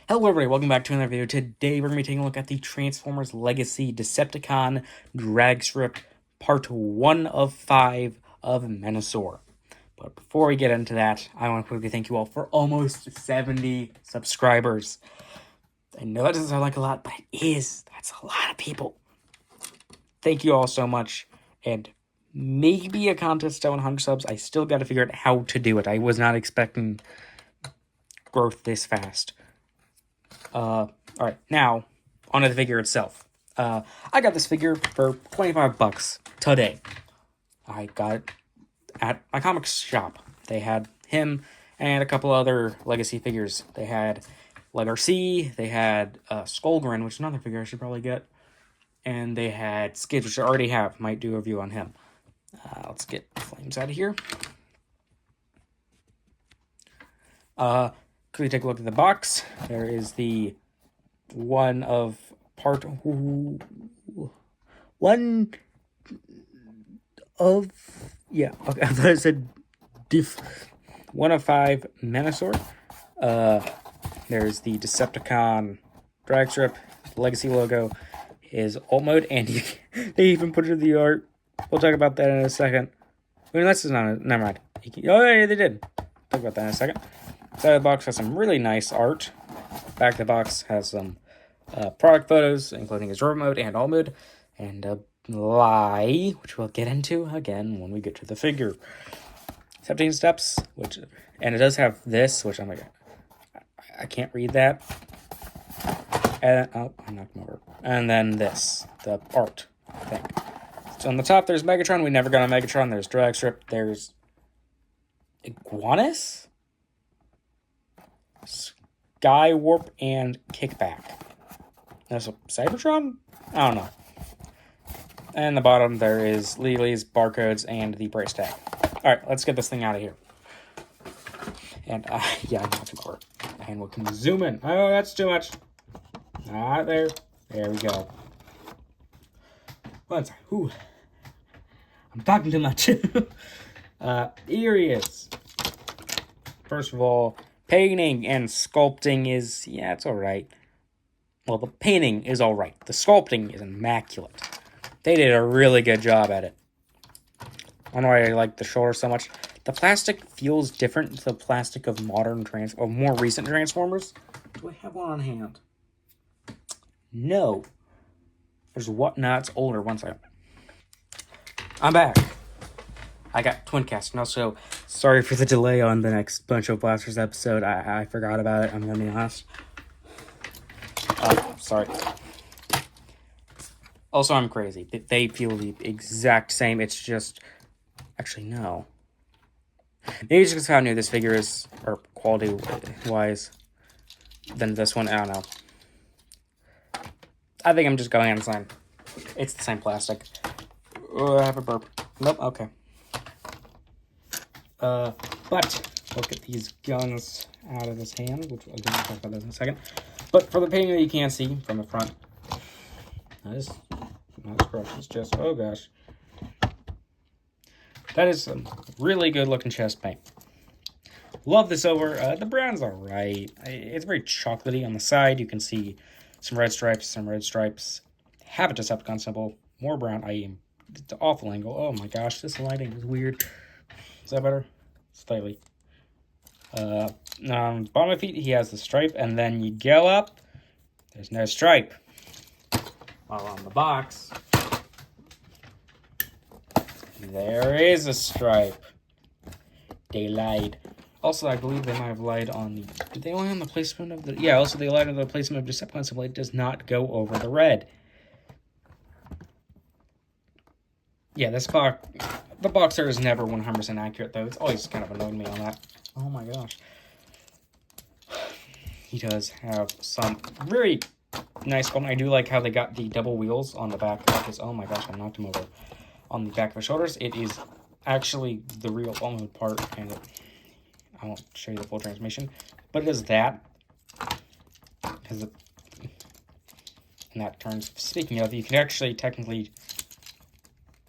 Hello everybody, welcome back to another video. Today we're going to be taking a look at the Transformers Legacy Decepticon Dragstrip Part 1 of 5 of Menasor. But before we get into that, I want to quickly thank you all for almost 70 subscribers. I know that doesn't sound like a lot, but it is. That's a lot of people. Thank you all so much, and maybe a contest to 100 subs. I still got to figure out how to do it. I was not expecting growth this fast. Alright, now, onto the figure itself. I got this figure for 25 bucks today. I got it at my comics shop. They had him and a couple other Legacy figures. They had Leg RC, they had Skullgrin, which is another figure I should probably get, and they had Skids, which I already have. Might do a review on him. Let's get Flames out of here. Quickly take a look at the box. There is the one of part one of yeah. Okay, I thought it said diff 1 of 5 Menasor. There's the Decepticon dragstrip, Legacy logo, is alt mode, and they even put it in the art. We'll talk about that in a second. I mean, that's not never mind. Oh yeah, they did. Talk about that in a second. Side of the box has some really nice art. Back of the box has some product photos, including his robot mode and all mode, and a lie, which we'll get into again when we get to the figure. 17 steps, and it does have this, which I'm like, I can't read that. And I'm not gonna over. And then this, the art thing. So on the top, there's Megatron. We never got a Megatron. There's Dragstrip. There's Iguanus, Skywarp, and Kickback. There's a Cybertron? I don't know. And the bottom, there is Lily's barcodes and the price tag. Alright, let's get this thing out of here. And, yeah, I'm not too far. And we can zoom in. Oh, that's too much. Ah, there. There we go. One second. Ooh. I'm talking too much. Here he is. First of all, painting and sculpting is, yeah, it's alright. Well, the painting is alright. The sculpting is immaculate. They did a really good job at it. I don't know why I like the shoulder so much. The plastic feels different to the plastic of more recent Transformers. Do I have one on hand? No. There's what? No, it's older. One second. I'm back. I got Twincast, and also, sorry for the delay on the next Bunch of Blasters episode. I forgot about it, I'm gonna be honest. Sorry. Also, I'm crazy. They feel the exact same. It's just... Actually, no. Maybe it's just how new this figure is, or quality-wise, than this one. I don't know. I think I'm just going on the same. It's the same plastic. Oh, I have a burp. Nope, okay. But look at these guns out of his hand, which I'll talk about this in a second. But for the painting that you can see from the front, that is not scratch, it's just, oh gosh. That is some really good looking chest paint. Love this over. The brown's alright. It's very chocolatey on the side. You can see some red stripes, Have a Decepticon symbol, more brown. It's an awful angle. Oh my gosh, this lighting is weird. Is that better? Slightly. On the bottom of my feet, he has the stripe, and then you go up, there's no stripe. While on the box, there is a stripe. They lied. Also, I believe they might have lied on the... Did they lie on the placement of the... Yeah, also they lied on the placement of Decepticon symbol. It does not go over the red. Yeah, this box... The box there is never 100% accurate, though. It's always kind of annoyed me on that. Oh my gosh. He does have some very nice sculpting. I do like how they got the double wheels on the back of his... Oh my gosh, I knocked him over. On the back of his shoulders. It is actually the real almost part, and I won't show you the full transmission, but it is that. And that turns... Speaking of, you can actually technically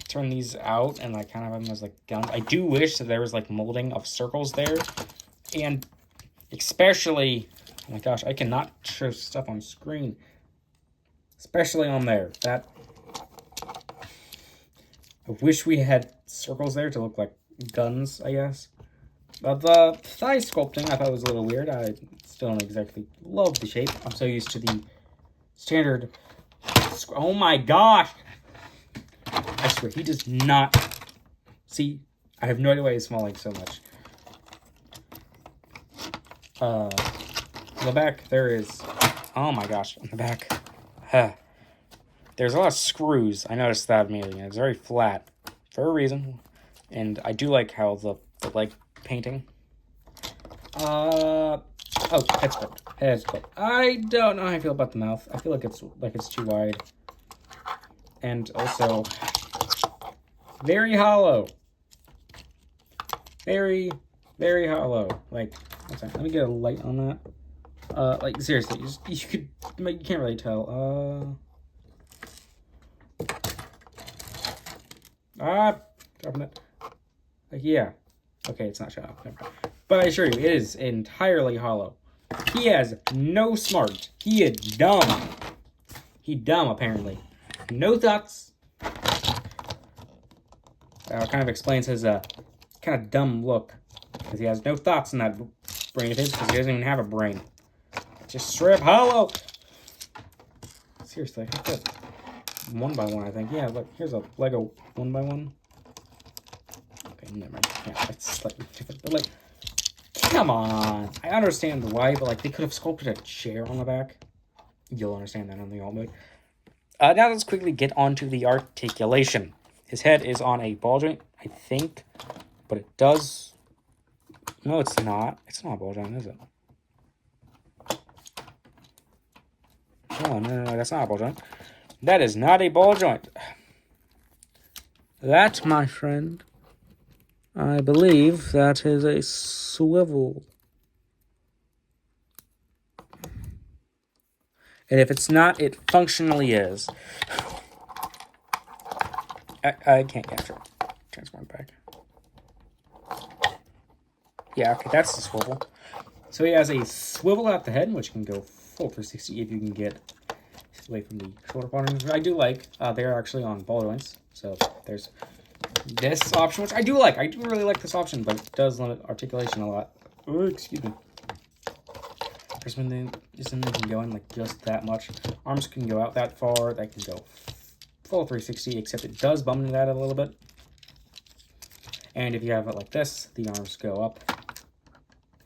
turn these out and like kind of have them as like guns. I do wish that there was like molding of circles there, and especially Oh my gosh, I cannot show stuff on screen. Especially on there. I wish we had circles there to look like guns, I guess. But the thigh sculpting I thought was a little weird. I still don't exactly love the shape. I'm so used to the standard... Oh my gosh! I swear, he does not... See, I have no idea why he's smiling so much. On the back, there is... Oh my gosh, on the back. There's a lot of screws. I noticed that immediately. It's very flat for a reason. And I do like how the leg painting. Oh, head sculpt. Head sculpt. I don't know how I feel about the mouth. I feel like it's too wide. And also very hollow. Very, very hollow. Like, let me get a light on that. Like seriously, you can't really tell. Dropping it. Like, yeah. Okay, it's not shut off. Never mind. But I assure you, it is entirely hollow. He has no smart. He is dumb. He dumb, apparently. No thoughts. Kind of explains his kind of dumb look. Because he has no thoughts in that brain of his, because he doesn't even have a brain. Just straight up hollow. Seriously, I think that's 1x1, I think. Yeah, look, here's a Lego 1x1. Okay, never mind. Yeah, that's slightly different. But, like, come on. I understand why, but, like, they could have sculpted a chair on the back. You'll understand that on the alt mode. Now let's quickly get onto the articulation. His head is on a ball joint, I think. But it does... No, it's not. It's not a ball joint, is it? Oh, no, that's not a ball joint. That is not a ball joint. That, my friend, I believe that is a swivel. And if it's not, it functionally is. I can't capture it. Transform back. Yeah, okay, that's the swivel. So he has a swivel at the head, which can go full 360 if you can get away from the shoulder part. I do like. They're actually on ball joints. So there's this option, which I do like. I do really like this option, but it does limit articulation a lot. Oh, excuse me. This one can go in like just that much. Arms can go out that far. That can go full 360, except it does bump into that a little bit. And if you have it like this, the arms go up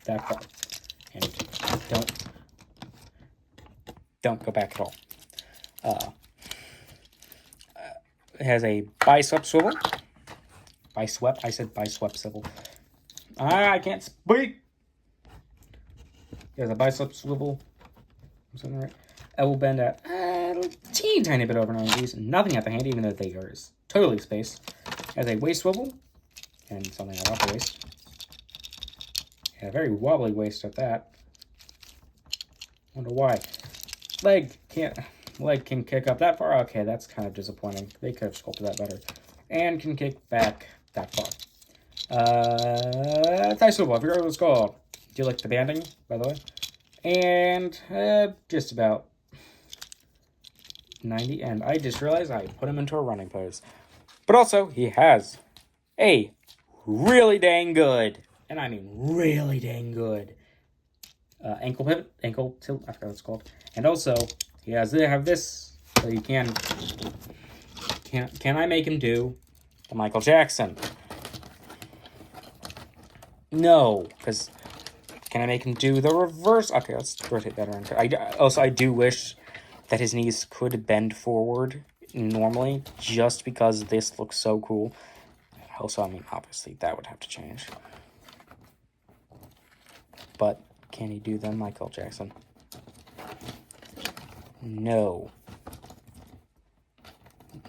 that far. And don't go back at all. It has a bicep swivel. Bicep? I said bicep swivel. I can't speak. It has a bicep swivel. Something right. Elbow bend at a teeny tiny bit over 90s. Nothing at the hand, even though they are totally spaced. It has a waist swivel. And something off the waist. And a very wobbly waist at that. Wonder why. Leg can kick up that far. Okay, that's kind of disappointing. They could have sculpted that better. And can kick back that far. Thigh swivel, I forgot what it's called. Do you like the banding, by the way? And just about 90. And I just realized I put him into a running pose. But also, he has a really dang good, and I mean really dang good, ankle pivot, ankle tilt, I forgot what it's called. And also, he has to have this, so you can I make him do the Michael Jackson? No, because can I make him do the reverse? Okay, let's rotate that around. I do wish that his knees could bend forward normally, just because this looks so cool. Also, I mean, obviously, that would have to change. But can he do the Michael Jackson? No.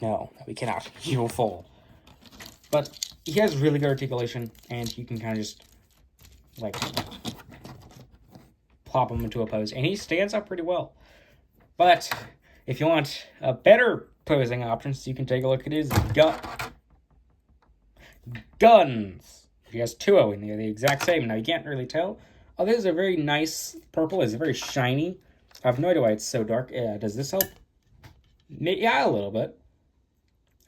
No, we cannot. He will fall. But he has really good articulation, and you can kind of just, like, plop him into a pose. And he stands up pretty well. But if you want a better posing options, you can take a look at his guns. He has two O, and they're the exact same. Now, you can't really tell. Oh, this is a very nice purple. It's very shiny. I have no idea why it's so dark. Does this help? Yeah, a little bit.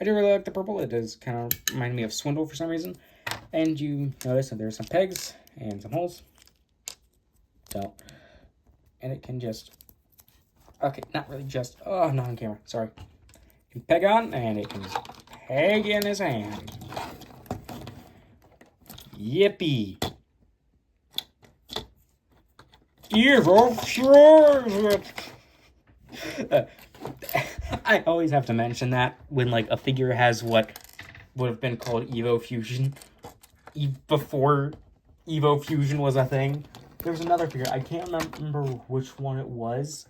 I do really like the purple. It does kind of remind me of Swindle for some reason. And you notice that there's some pegs and some holes. So, and it can just, okay, not really just, oh, not on camera, sorry. You can peg on, and it can just peg in his hand. Yippee. Evil Fusion! I always have to mention that when, like, a figure has what would have been called Evo Fusion before Evo Fusion was a thing. There was another figure. I can't remember which one it was.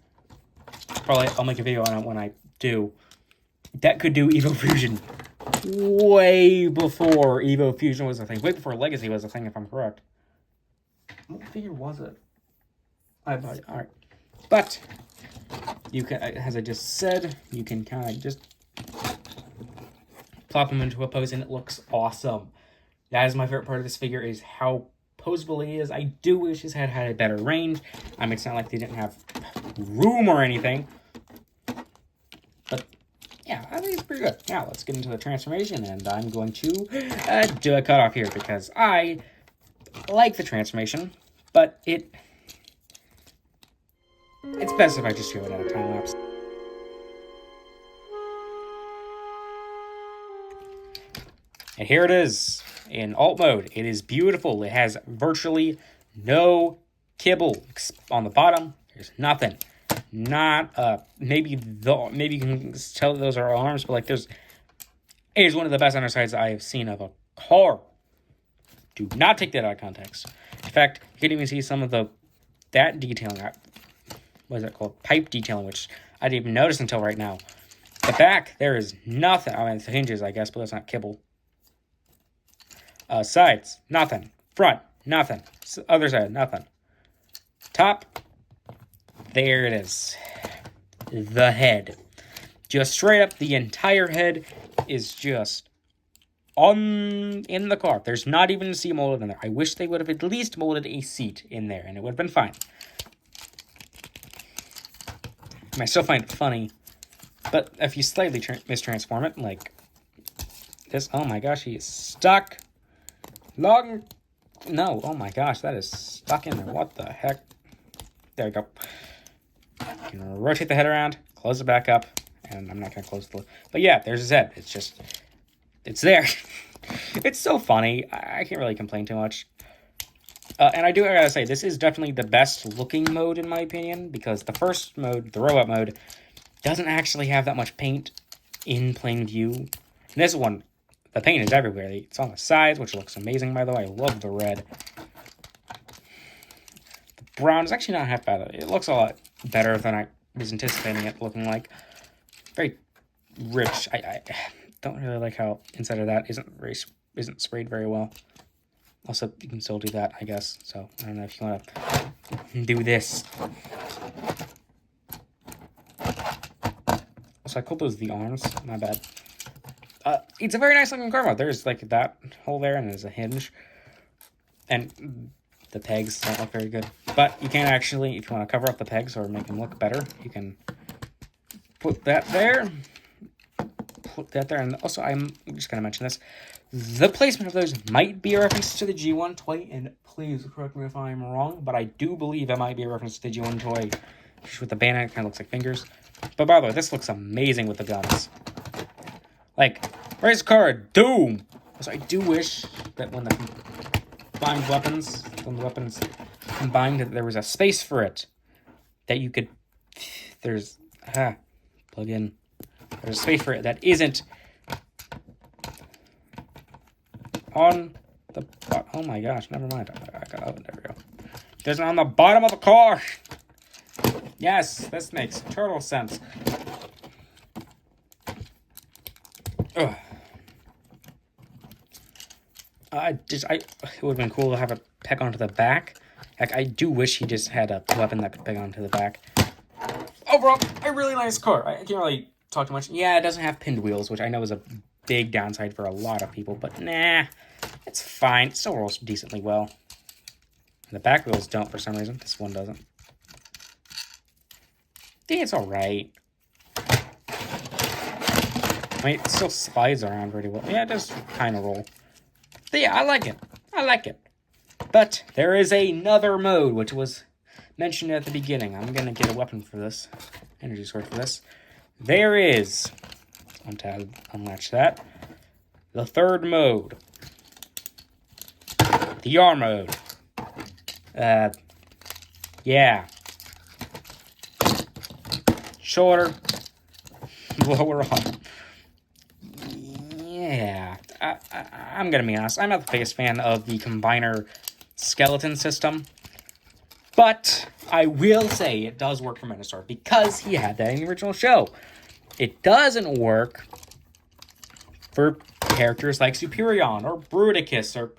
Probably I'll make a video on it when I do. That could do Evo Fusion way before Evo Fusion was a thing. Way before Legacy was a thing, if I'm correct. What figure was it? Alright. But, you can, as I just said, you can kind of just plop him into a pose and it looks awesome. That is my favorite part of this figure, is how poseable he is. I do wish his head had a better range. It's not like they didn't have room or anything. But, yeah, I think it's pretty good. Now, let's get into the transformation, and I'm going to do a cutoff here, because I like the transformation, but it's best if I just show it at a time lapse. And here it is in alt mode. It is beautiful. It has virtually no kibble on the bottom. There's nothing. Not maybe you can tell those are arms, but like it is one of the best undersides I have seen of a car. Do not take that out of context. In fact, you can even see some of that detailing. What is that called? Pipe detailing, which I didn't even notice until right now. The back, there is nothing. I mean, it's the hinges, I guess, but that's not kibble. Sides, nothing. Front, nothing. Other side, nothing. Top, there it is. The head. Just straight up, the entire head is just in the car. There's not even a seat molded in there. I wish they would have at least molded a seat in there, and it would have been fine. I still find it funny, but if you slightly mistransform it, like this, oh my gosh, he is stuck. No, oh my gosh, that is stuck in there. What the heck? There we go. You can rotate the head around, close it back up, and I'm not going to close the lid. But yeah, there's his head. It's there. It's so funny. I can't really complain too much. And I gotta say, this is definitely the best looking mode in my opinion, because the first mode, the robot mode, doesn't actually have that much paint in plain view. And this one, the paint is everywhere. It's on the sides, which looks amazing, by the way. I love the red. The brown is actually not half bad. It looks a lot better than I was anticipating it looking like. Very rich. I don't really like how inside of that isn't sprayed very well. Also, you can still do that, I guess. So, I don't know if you want to do this. Also, I called those the arms. My bad. It's a very nice looking car mod. There's, like, that hole there, and there's a hinge. And the pegs don't look very good. But you can actually, if you want to cover up the pegs or make them look better, you can put that there. Put that there. And also, I'm just going to mention this. The placement of those might be a reference to the G1 toy, and please correct me if I'm wrong, but I do believe it might be a reference to the G1 toy. With the bandana, it kind of looks like fingers. But by the way, this looks amazing with the guns. Like, race card, Doom! So I do wish that when the weapons combined, that there was a space for it. That you could, plug in. There's a space for it that isn't on the, oh my gosh, never mind. I got oven, there we go. It isn't on the bottom of the car. Yes, this makes total sense. Ugh. It would have been cool to have it peg onto the back. Heck, I do wish he just had a weapon that could peg onto the back. Overall, a really nice car. I can't really talk too much. Yeah, it doesn't have pinned wheels, which I know is a big downside for a lot of people, but nah, it's fine. It still rolls decently well. The back wheels don't for some reason. This one doesn't. I think it's alright. I mean, it still slides around pretty well. Yeah, it does kind of roll. But yeah, I like it. I like it. But there is another mode, which was mentioned at the beginning. I'm going to get a weapon for this. Energy sword for this. There is. Unlatch that. The third mode. The R mode. Yeah. Shorter. Lower arm. Yeah. I'm going to be honest. I'm not the biggest fan of the combiner skeleton system. But I will say it does work for Menasor because he had that in the original show. It doesn't work for characters like Superion or Bruticus or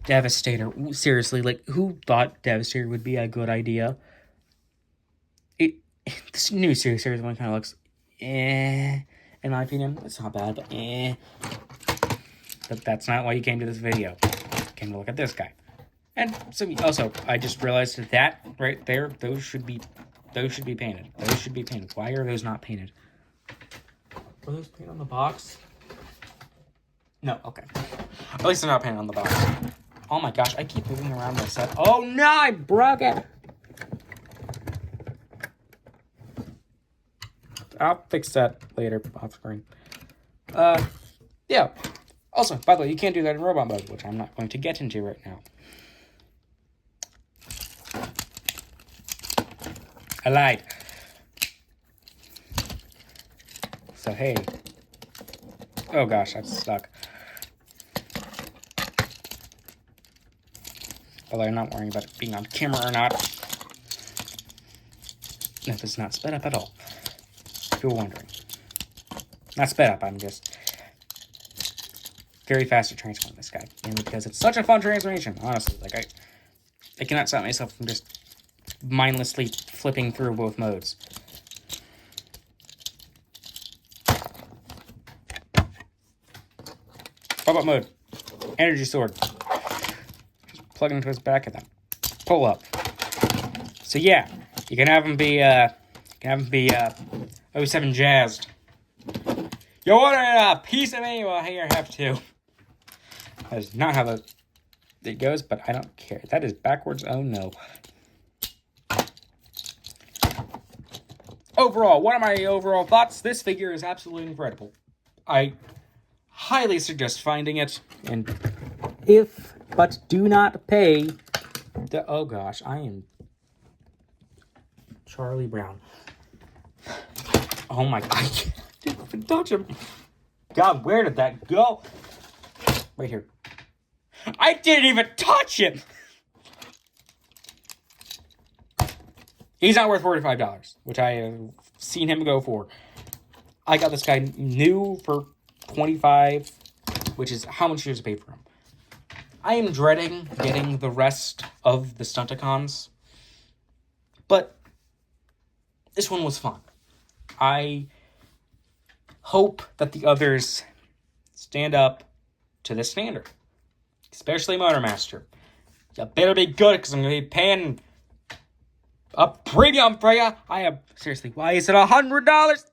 Devastator. Seriously, like, who thought Devastator would be a good idea? This new series one kind of looks in my opinion. It's not bad, but But that's not why you came to this video. You came to look at this guy. And so also, I just realized that right there, those should be painted. Those should be painted. Why are those not painted? Were those painted on the box? No, okay. At least they're not painted on the box. Oh my gosh, I keep moving around my set. Oh no, I broke it! I'll fix that later off screen. Yeah. Also, by the way, you can't do that in robot mode, which I'm not going to get into right now. I lied. So, hey. Oh gosh, that's stuck. Although I'm not worrying about it being on camera or not. No, this is not sped up at all. If you're wondering. Not sped up, I'm just very fast to transform this guy. And because it's such a fun transformation, honestly. Like, I cannot stop myself from just mindlessly flipping through both modes. Robot mode. Energy sword. Just plug it into his back and then pull up. So yeah, you can have him be 07 jazzed. You wanted a piece of me? Well, here, have to. That is not how it goes, but I don't care. That is backwards. Oh no. Overall, what are my overall thoughts? This figure is absolutely incredible. I highly suggest finding it. And but do not pay oh gosh, I am Charlie Brown. Oh my God, I didn't even touch him. God, where did that go? Right here. I didn't even touch him. He's not worth $45, which I have seen him go for. I got this guy new for $25, which is how much you have to pay for him. I am dreading getting the rest of the Stunticons, but this one was fun. I hope that the others stand up to this standard, especially Motormaster. You better be good, because I'm going to be paying a premium for you. Seriously, why is it $100?